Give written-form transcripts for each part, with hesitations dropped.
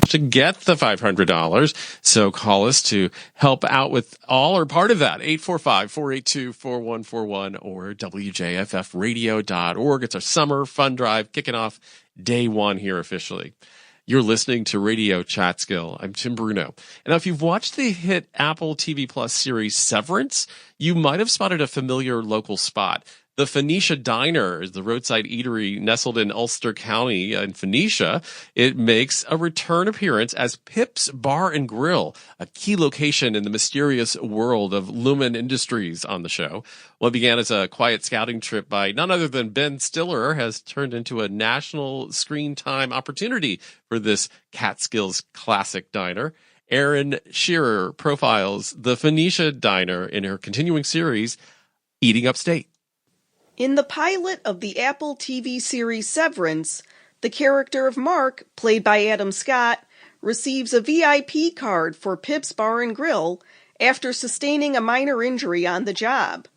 to get the $500. So call us to help out with all or part of that. 845-482-4141 or WJFFradio.org. It's our summer fun drive kicking off day one here officially. You're listening to Radio Chatskill. I'm Tim Bruno. And now, if you've watched the hit Apple TV Plus series Severance, you might have spotted a familiar local spot. The Phoenicia Diner is the roadside eatery nestled in Ulster County in Phoenicia. It makes a return appearance as Pip's Bar and Grill, a key location in the mysterious world of Lumen Industries on the show. What began as a quiet scouting trip by none other than Ben Stiller has turned into a national screen time opportunity for this Catskills classic diner. Erin Shearer profiles the Phoenicia Diner in her continuing series, Eating Upstate. In the pilot of the Apple TV series Severance, the character of Mark, played by Adam Scott, receives a VIP card for Pip's Bar and Grill after sustaining a minor injury on the job.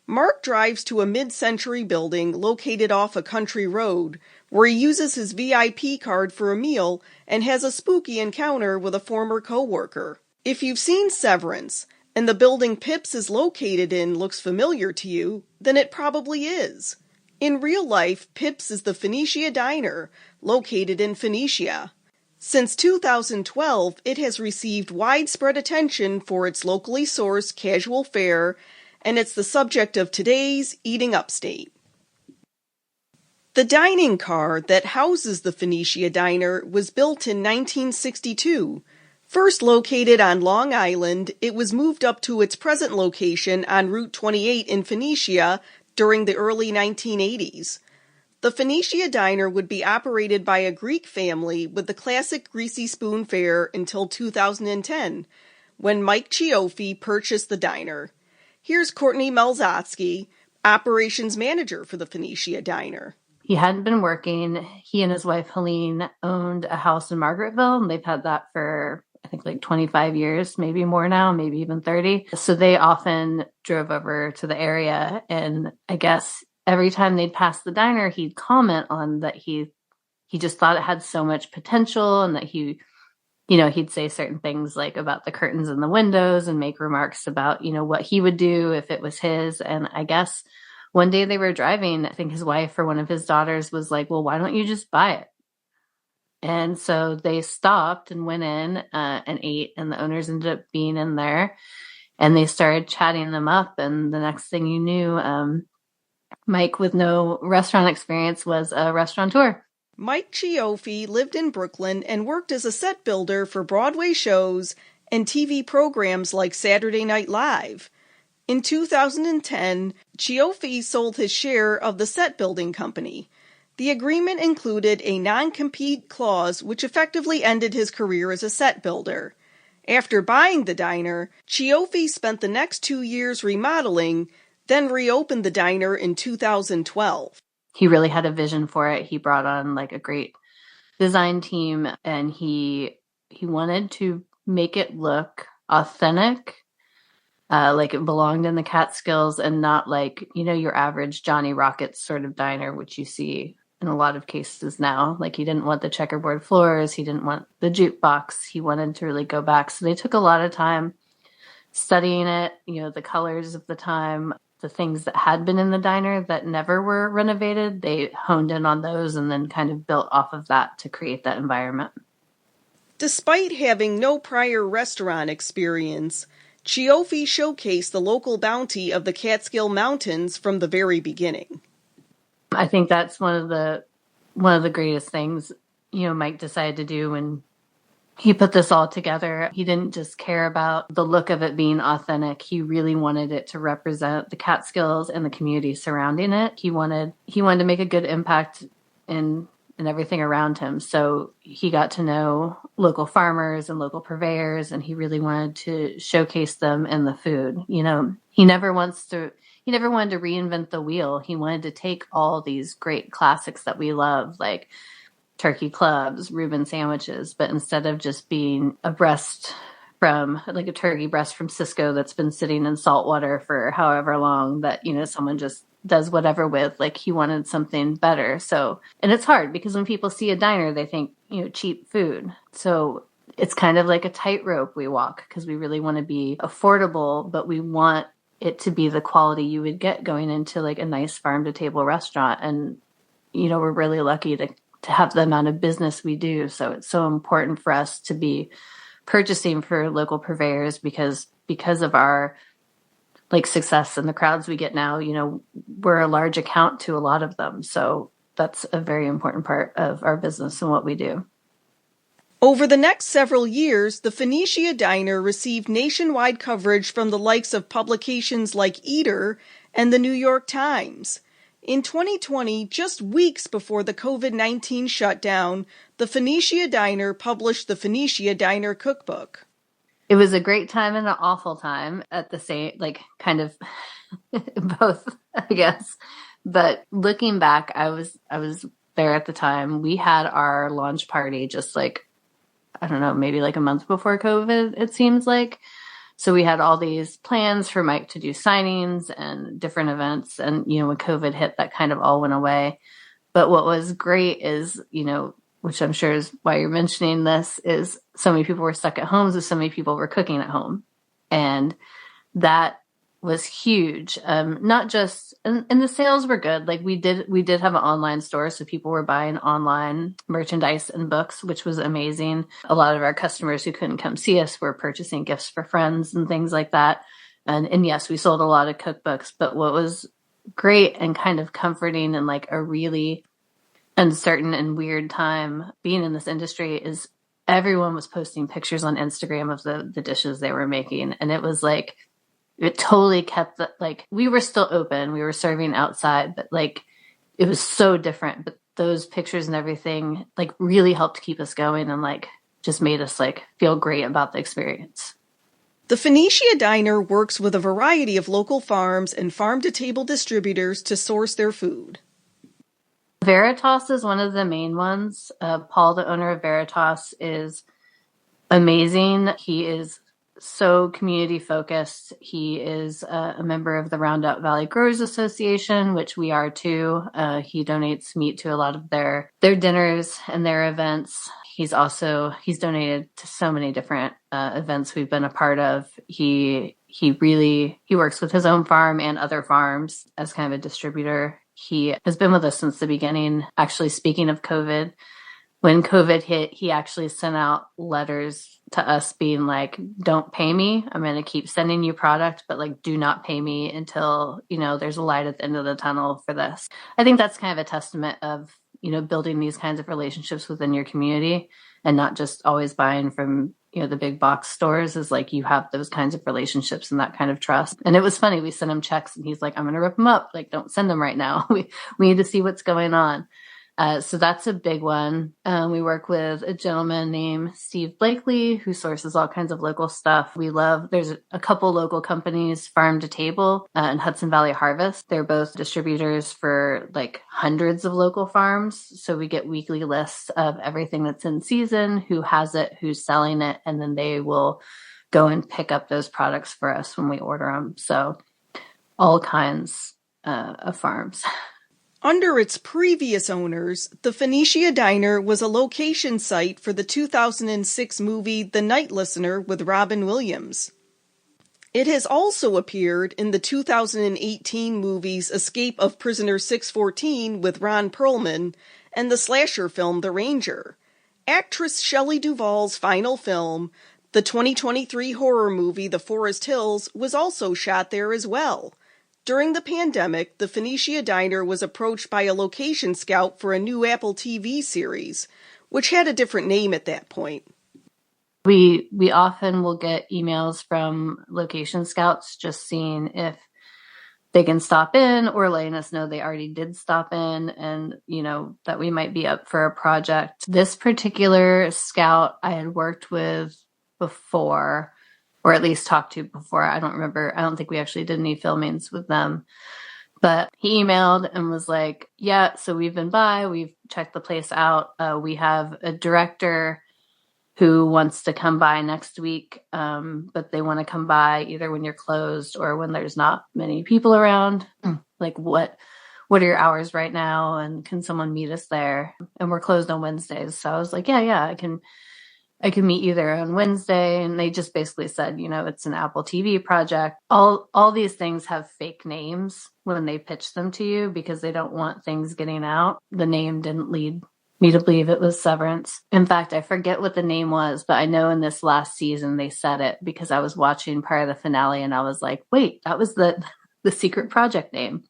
Mark drives to a mid-century building located off a country road, where he uses his VIP card for a meal and has a spooky encounter with a former co-worker. If you've seen Severance, and the building Pips is located in looks familiar to you, then it probably is. In real life, Pips is the Phoenicia Diner, located in Phoenicia. Since 2012, it has received widespread attention for its locally sourced casual fare, and it's the subject of today's Eating Upstate. The dining car that houses the Phoenicia Diner was built in 1962. First located on Long Island, it was moved up to its present location on Route 28 in Phoenicia during the early 1980s. The Phoenicia Diner would be operated by a Greek family with the classic greasy spoon fare until 2010, when Mike Cioffi purchased the diner. Here's Courtney Melzotsky, operations manager for the Phoenicia Diner. He hadn't been working. He and his wife, Helene, owned a house in Margaretville, and they've had that for I think like 25 years, maybe more now, maybe even 30. So they often drove over to the area. And I guess every time they'd pass the diner, he'd comment on that he just thought it had so much potential, and that he'd say certain things like about the curtains and the windows and make remarks about, what he would do if it was his. And I guess one day they were driving, I think his wife or one of his daughters was like, well, why don't you just buy it? And so they stopped and went in and ate, and the owners ended up being in there, and they started chatting them up. And the next thing you knew, Mike, with no restaurant experience, was a restaurateur. Mike Cioffi lived in Brooklyn and worked as a set builder for Broadway shows and TV programs like Saturday Night Live. In 2010, Cioffi sold his share of the set building company. The agreement included a non-compete clause which effectively ended his career as a set builder. After buying the diner, Cioffi spent the next 2 years remodeling, then reopened the diner in 2012. He really had a vision for it. He brought on like a great design team, and he wanted to make it look authentic, like it belonged in the Catskills, and not like, your average Johnny Rockets sort of diner, which you see in a lot of cases now. Like, he didn't want the checkerboard floors. He didn't want the jukebox. He wanted to really go back. So they took a lot of time studying it, the colors of the time, the things that had been in the diner that never were renovated. They honed in on those and then kind of built off of that to create that environment. Despite having no prior restaurant experience, Cioffi showcased the local bounty of the Catskill Mountains from the very beginning. I think that's one of the greatest things, Mike decided to do when he put this all together. He didn't just care about the look of it being authentic. He really wanted it to represent the Catskills and the community surrounding it. He wanted to make a good impact in everything around him. So he got to know local farmers and local purveyors, and he really wanted to showcase them in the food. He never wanted to reinvent the wheel. He wanted to take all these great classics that we love, like turkey clubs, Reuben sandwiches, but instead of just being a breast from like a turkey breast from Cisco that's been sitting in salt water for however long that, someone just does whatever with. Like, he wanted something better. So, and it's hard because when people see a diner, they think, cheap food. So it's kind of like a tightrope we walk because we really want to be affordable, but we want it to be the quality you would get going into like a nice farm to table restaurant. And, we're really lucky to have the amount of business we do. So it's so important for us to be purchasing for local purveyors because of our like success and the crowds we get now, we're a large account to a lot of them. So that's a very important part of our business and what we do. Over the next several years, the Phoenicia Diner received nationwide coverage from the likes of publications like Eater and the New York Times. In 2020, just weeks before the COVID-19 shutdown, the Phoenicia Diner published the Phoenicia Diner Cookbook. It was a great time and an awful time at the same, like, kind of both, I guess. But looking back, I was there at the time. We had our launch party just like, I don't know, maybe like a month before COVID, it seems like. So we had all these plans for Mike to do signings and different events. And, when COVID hit, that kind of all went away. But what was great is, which I'm sure is why you're mentioning this, is so many people were stuck at home, so many people were cooking at home. And that was huge. Not just, and the sales were good. Like we did have an online store, so people were buying online merchandise and books, which was amazing. A lot of our customers who couldn't come see us were purchasing gifts for friends and things like that. And yes, we sold a lot of cookbooks, but what was great and kind of comforting and like a really uncertain and weird time being in this industry is everyone was posting pictures on Instagram of the dishes they were making. And it was like, it totally kept like, we were still open, we were serving outside, but like, it was so different. But those pictures and everything like really helped keep us going and like just made us like feel great about the experience. The Phoenicia Diner works with a variety of local farms and farm-to-table distributors to source their food. Veritas is one of the main ones. Paul, the owner of Veritas, is amazing. He is so community focused. He is a member of the Roundup Valley Growers Association, which we are too. He donates meat to a lot of their dinners and their events. He's donated to so many different events we've been a part of. He works with his own farm and other farms as kind of a distributor. He has been with us since the beginning. Actually, speaking of COVID, when COVID hit, he actually sent out letters to us being like, don't pay me. I'm going to keep sending you product, but like, do not pay me until, there's a light at the end of the tunnel for this. I think that's kind of a testament of, building these kinds of relationships within your community and not just always buying from, the big box stores, is like you have those kinds of relationships and that kind of trust. And it was funny. We sent him checks and he's like, I'm going to rip them up. Like, don't send them right now. We need to see what's going on. So that's a big one. We work with a gentleman named Steve Blakely who sources all kinds of local stuff. There's a couple local companies, Farm to Table and Hudson Valley Harvest. They're both distributors for like hundreds of local farms. So we get weekly lists of everything that's in season, who has it, who's selling it, and then they will go and pick up those products for us when we order them. So all kinds of farms. Under its previous owners, the Phoenicia Diner was a location site for the 2006 movie The Night Listener with Robin Williams. It has also appeared in the 2018 movies Escape of Prisoner 614 with Ron Perlman and the slasher film The Ranger. Actress Shelley Duvall's final film, the 2023 horror movie The Forest Hills, was also shot there as well. During the pandemic, the Phoenicia Diner was approached by a location scout for a new Apple TV series, which had a different name at that point. We often will get emails from location scouts just seeing if they can stop in or letting us know they already did stop in and, that we might be up for a project. This particular scout I had worked with before, or at least talked to before. I don't remember. I don't think we actually did any filmings with them. But he emailed and was like, yeah, so we've been by. We've checked the place out. We have a director who wants to come by next week, but they want to come by either when you're closed or when there's not many people around. Like, what are your hours right now? And can someone meet us there? And we're closed on Wednesdays. So I was like, yeah, I can meet you there on Wednesday. And they just basically said, it's an Apple TV project. All these things have fake names when they pitch them to you because they don't want things getting out. The name didn't lead me to believe it was Severance. In fact, I forget what the name was, but I know in this last season they said it because I was watching part of the finale and I was like, wait, that was the secret project name.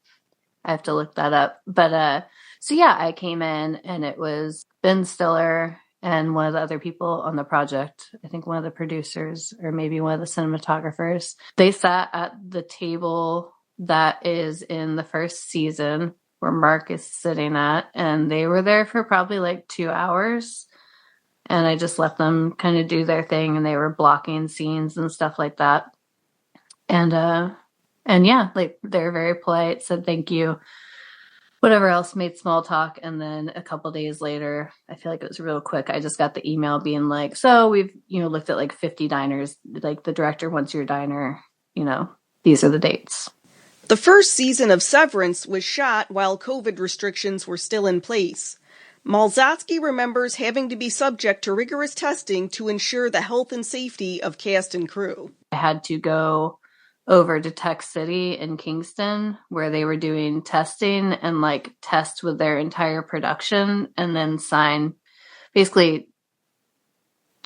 I have to look that up. But so yeah, I came in and it was Ben Stiller and one of the other people on the project. I think one of the producers or maybe one of the cinematographers. They sat at the table that is in the first season where Mark is sitting at, and they were there for probably like 2 hours. And I just let them kind of do their thing, and they were blocking scenes and stuff like that. And yeah, like they're very polite, said thank you, whatever else, made small talk. And then a couple days later, I feel like it was real quick, I just got the email being like, so we've, looked at like 50 diners, like the director wants your diner, these are the dates. The first season of Severance was shot while COVID restrictions were still in place. Malzahsky remembers having to be subject to rigorous testing to ensure the health and safety of cast and crew. I had to go over to Tech City in Kingston where they were doing testing and like test with their entire production and then basically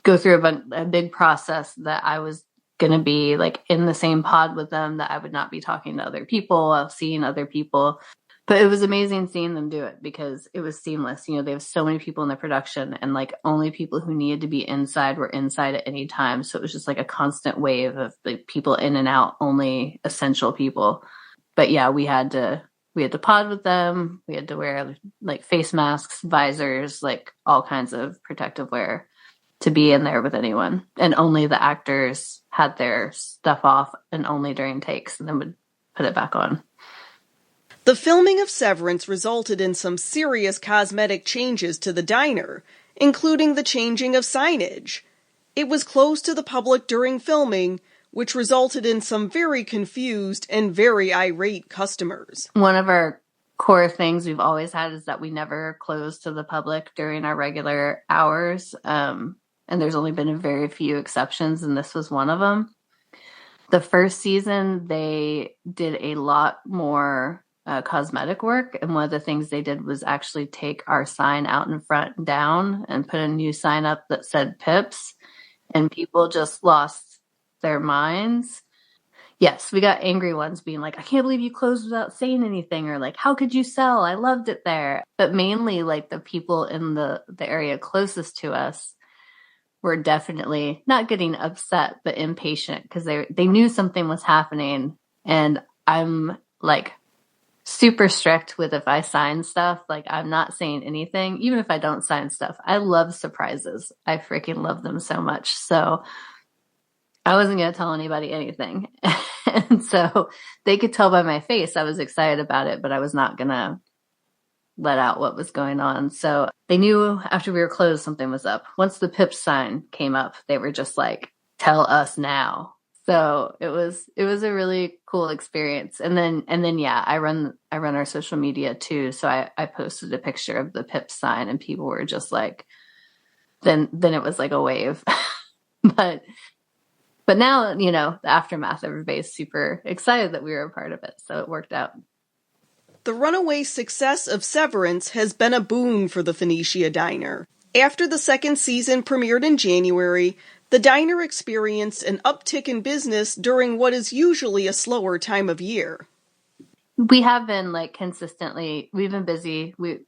go through a big process that I was going to be like in the same pod with them, that I would not be talking to other people, seeing other people. But it was amazing seeing them do it because it was seamless. They have so many people in the production and like only people who needed to be inside were inside at any time. So it was just like a constant wave of like people in and out, only essential people. But yeah, we had to pod with them. We had to wear like face masks, visors, like all kinds of protective wear to be in there with anyone. And only the actors had their stuff off and only during takes and then would put it back on. The filming of Severance resulted in some serious cosmetic changes to the diner, including the changing of signage. It was closed to the public during filming, which resulted in some very confused and very irate customers. One of our core things we've always had is that we never close to the public during our regular hours. And there's only been a very few exceptions, and this was one of them. The first season, they did a lot more cosmetic work, and one of the things they did was actually take our sign out in front and down and put a new sign up that said Pips, and people just lost their minds. Yes, we got angry ones being like, I can't believe you closed without saying anything, or like, how could you sell? I loved it there. But mainly like the people in the area closest to us were definitely not getting upset, but impatient because they knew something was happening. And I'm like super strict with if I sign stuff, like I'm not saying anything, even if I don't sign stuff. I love surprises. I freaking love them so much. So I wasn't going to tell anybody anything. And so they could tell by my face I was excited about it, but I was not going to let out what was going on. So they knew after we were closed something was up. Once the Pips sign came up, they were just like, tell us now. So it was a really cool experience. And then yeah, I run our social media too. So I posted a picture of the Pips sign and people were just like, then it was like a wave. But now, the aftermath, everybody's super excited that we were a part of it. So it worked out. The runaway success of Severance has been a boon for the Phoenicia Diner. After the second season premiered in January, the diner experienced an uptick in business during what is usually a slower time of year. We have been consistently, we've been busy. We've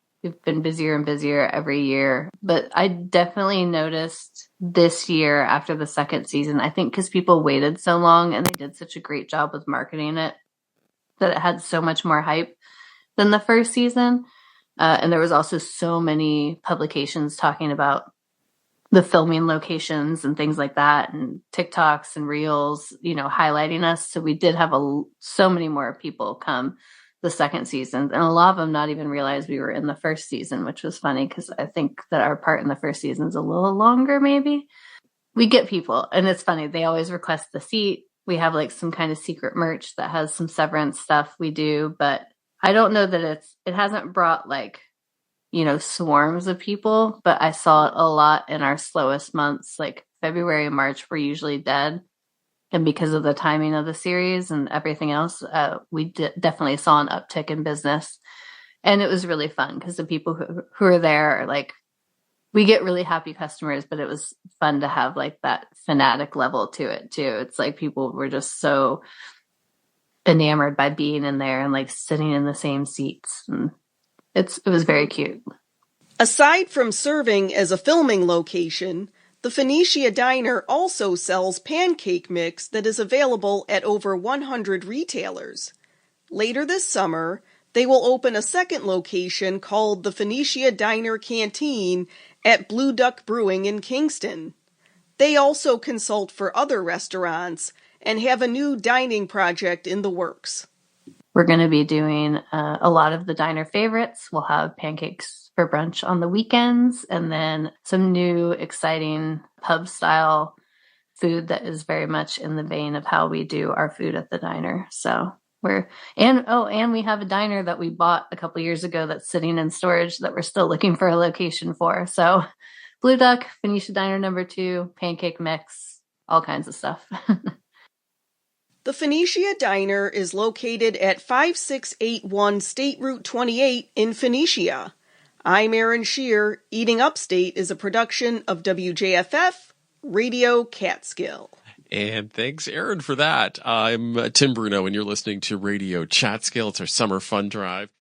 been busier and busier every year. But I definitely noticed this year after the second season, I think because people waited so long and they did such a great job with marketing it, that it had so much more hype than the first season. And there was also so many publications talking about the filming locations and things like that, and TikToks and Reels, highlighting us. So we did have so many more people come the second season, and a lot of them not even realize we were in the first season, which was funny because I think that our part in the first season is a little longer. Maybe we get people, and it's funny, they always request the seat. We have like some kind of secret merch that has some Severance stuff we do, but I don't know that it hasn't brought like, swarms of people, but I saw it a lot in our slowest months. Like February and March were usually dead. And because of the timing of the series and everything else, we definitely saw an uptick in business. And it was really fun because the people who are there are like, we get really happy customers, but it was fun to have like that fanatic level to it too. It's like people were just so enamored by being in there and like sitting in the same seats. And it was very cute. Aside from serving as a filming location, the Phoenicia Diner also sells pancake mix that is available at over 100 retailers. Later this summer, they will open a second location called the Phoenicia Diner Canteen at Blue Duck Brewing in Kingston. They also consult for other restaurants and have a new dining project in the works. We're going to be doing a lot of the diner favorites. We'll have pancakes for brunch on the weekends, and then some new exciting pub style food that is very much in the vein of how we do our food at the diner. So and we have a diner that we bought a couple years ago that's sitting in storage that we're still looking for a location for. So Blue Duck, Phoenicia Diner number 2, pancake mix, all kinds of stuff. The Phoenicia Diner is located at 5681 State Route 28 in Phoenicia. I'm Erin Shear. Eating Upstate is a production of WJFF Radio Catskill. And thanks, Erin, for that. I'm Tim Bruno, and you're listening to Radio Chatskill. It's our summer fun drive.